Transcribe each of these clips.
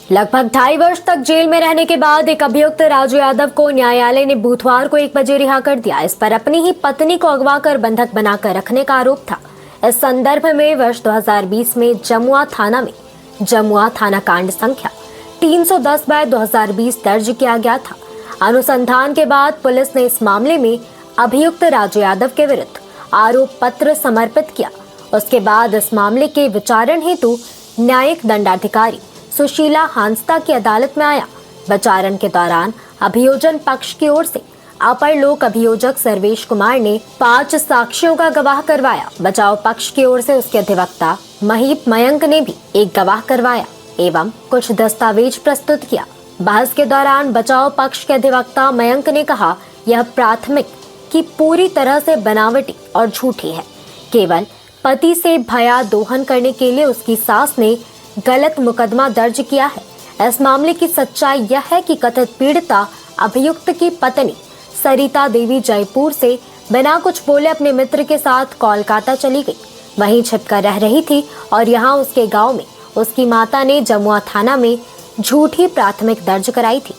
लगभग 2.5 वर्ष तक जेल में रहने के बाद एक अभियुक्त राजू यादव को न्यायालय ने बुधवार को 1 बजे रिहा कर दिया। इस पर अपनी ही पत्नी को अगवा कर बंधक बनाकर रखने का आरोप था। इस संदर्भ में वर्ष 2020 में जमुआ थाना कांड संख्या 310/2020 दर्ज किया गया था। अनुसंधान के बाद पुलिस ने इस मामले में अभियुक्त राजू यादव के विरुद्ध आरोप पत्र समर्पित किया। उसके बाद इस मामले के विचारण हेतु न्यायिक दंडाधिकारी सुशीला हांसदा की अदालत में आया। विचारण के दौरान अभियोजन पक्ष की ओर से अपर लोक अभियोजक सर्वेश कुमार ने 5 साक्षियों का गवाह करवाया। बचाव पक्ष की ओर से उसके अधिवक्ता महीप मयंक ने भी एक गवाह करवाया एवं कुछ दस्तावेज प्रस्तुत किया। बहस के दौरान बचाव पक्ष के अधिवक्ता मयंक ने कहा, यह प्राथमिक की पूरी तरह से बनावटी और झूठी है। केवल पति से भया दोहन करने के लिए उसकी सास ने गलत मुकदमा दर्ज किया है। इस मामले की सच्चाई यह है कि कथित पीड़िता अभियुक्त की पत्नी सरिता देवी जयपुर से बिना कुछ बोले अपने मित्र के साथ कोलकाता चली गई, वहीं छिपकर रह रही थी और यहां उसके गांव में उसकी माता ने जमुआ थाना में झूठी प्राथमिक दर्ज कराई थी,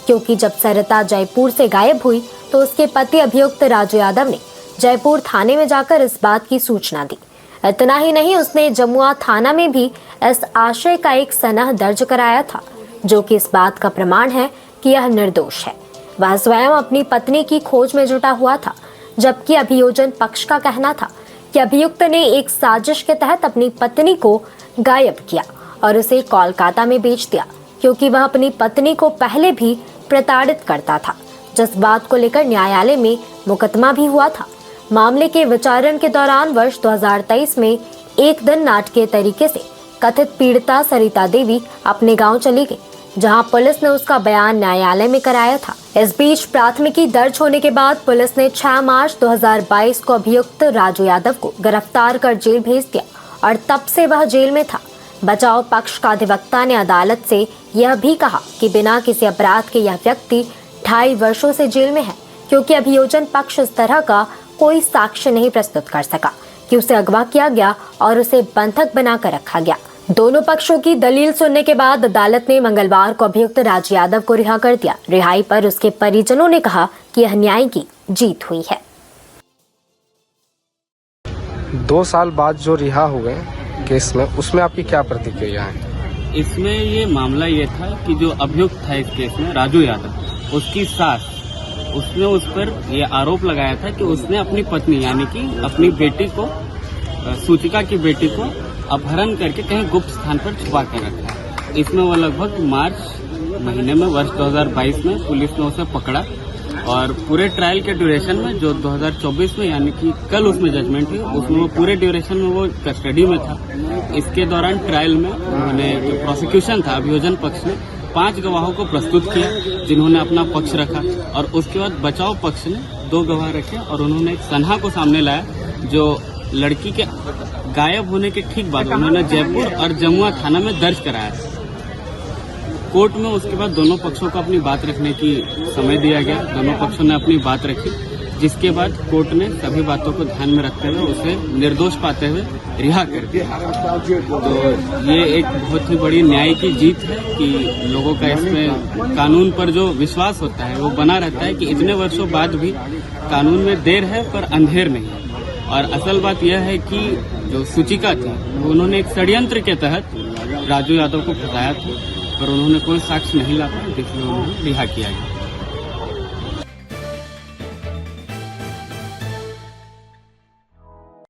क्योंकि जब सरिता जयपुर से गायब हुई तो उसके पति अभियुक्त राजू यादव ने जयपुर थाने में जाकर इस बात की सूचना दी। इतना ही नहीं, उसने जमुआ थाना में भी इस आशय का एक सनह दर्ज कराया था, जो कि इस बात का प्रमाण है कि यह निर्दोष है। वह स्वयं अपनी पत्नी की खोज में जुटा हुआ था, जबकि अभियोजन पक्ष का कहना था कि अभियुक्त ने एक साजिश के तहत अपनी पत्नी को गायब किया और उसे कोलकाता में बेच दिया, क्योंकि वह अपनी पत्नी को पहले भी प्रताड़ित करता था, जिस बात को लेकर न्यायालय में मुकदमा भी हुआ था। मामले के विचारण के दौरान वर्ष 2023 में एक दिन नाटकीय तरीके से कथित पीड़िता सरिता देवी अपने गांव चली गई, जहां पुलिस ने उसका बयान न्यायालय में कराया था। इस बीच प्राथमिकी दर्ज होने के बाद पुलिस ने 6 मार्च 2022 को अभियुक्त राजू यादव को गिरफ्तार कर जेल भेज दिया और तब से वह जेल में था। बचाव पक्ष का अधिवक्ता ने अदालत से यह भी कहा कि बिना किसी अपराध के यह व्यक्ति 2.5 वर्षों से जेल में है, क्योंकि अभियोजन पक्ष इस तरह का कोई साक्ष्य नहीं प्रस्तुत कर सका कि उसे अगवा किया गया और उसे बंधक बनाकर रखा गया। दोनों पक्षों की दलील सुनने के बाद अदालत ने मंगलवार को अभियुक्त राजू यादव को रिहा कर दिया। रिहाई पर उसके परिजनों ने कहा कि यह न्याय की जीत हुई है। 2 साल बाद जो रिहा हुए केस में, उसमें आपकी क्या प्रतिक्रिया है? इसमें ये मामला ये था कि जो अभियुक्त था इस केस में राजू यादव, उसकी सास, उसने उस पर यह आरोप लगाया था कि उसने अपनी पत्नी यानी कि अपनी बेटी को, सूचिका की बेटी को अपहरण करके कहीं गुप्त स्थान पर छुपा कर रखा है। इसमें वो लगभग मार्च महीने में वर्ष 2022 में पुलिस ने उसे पकड़ा और पूरे ट्रायल के ड्यूरेशन में जो 2024 में यानी कि कल उसमें जजमेंट हुई, उसमें वो पूरे ड्यूरेशन में वो कस्टडी में था। इसके दौरान ट्रायल में उन्होंने जो प्रोसिक्यूशन था, अभियोजन पक्ष ने 5 गवाहों को प्रस्तुत किया, जिन्होंने अपना पक्ष रखा और उसके बाद बचाव पक्ष ने 2 गवाह रखे और उन्होंने एक सनहा को सामने लाया, जो लड़की के गायब होने के ठीक बाद उन्होंने जयपुर और जमुआ थाना में दर्ज कराया। कोर्ट में उसके बाद दोनों पक्षों को अपनी बात रखने की समय दिया गया। दोनों पक्षों ने अपनी बात रखी, जिसके बाद कोर्ट ने सभी बातों को ध्यान में रखते हुए उसे निर्दोष पाते हुए रिहा कर दिया। तो ये एक बहुत ही बड़ी न्याय की जीत है कि लोगों का इसमें कानून पर जो विश्वास होता है वो बना रहता है कि इतने वर्षों बाद भी कानून में देर है पर अंधेर नहीं है। और असल बात यह है कि जो सूचिका थी, उन्होंने एक षड्यंत्र के तहत राजू यादव को फंसाया था, पर उन्होंने कोई साक्ष्य नहीं ला पाया, इसलिए उन्हें रिहा किया गया।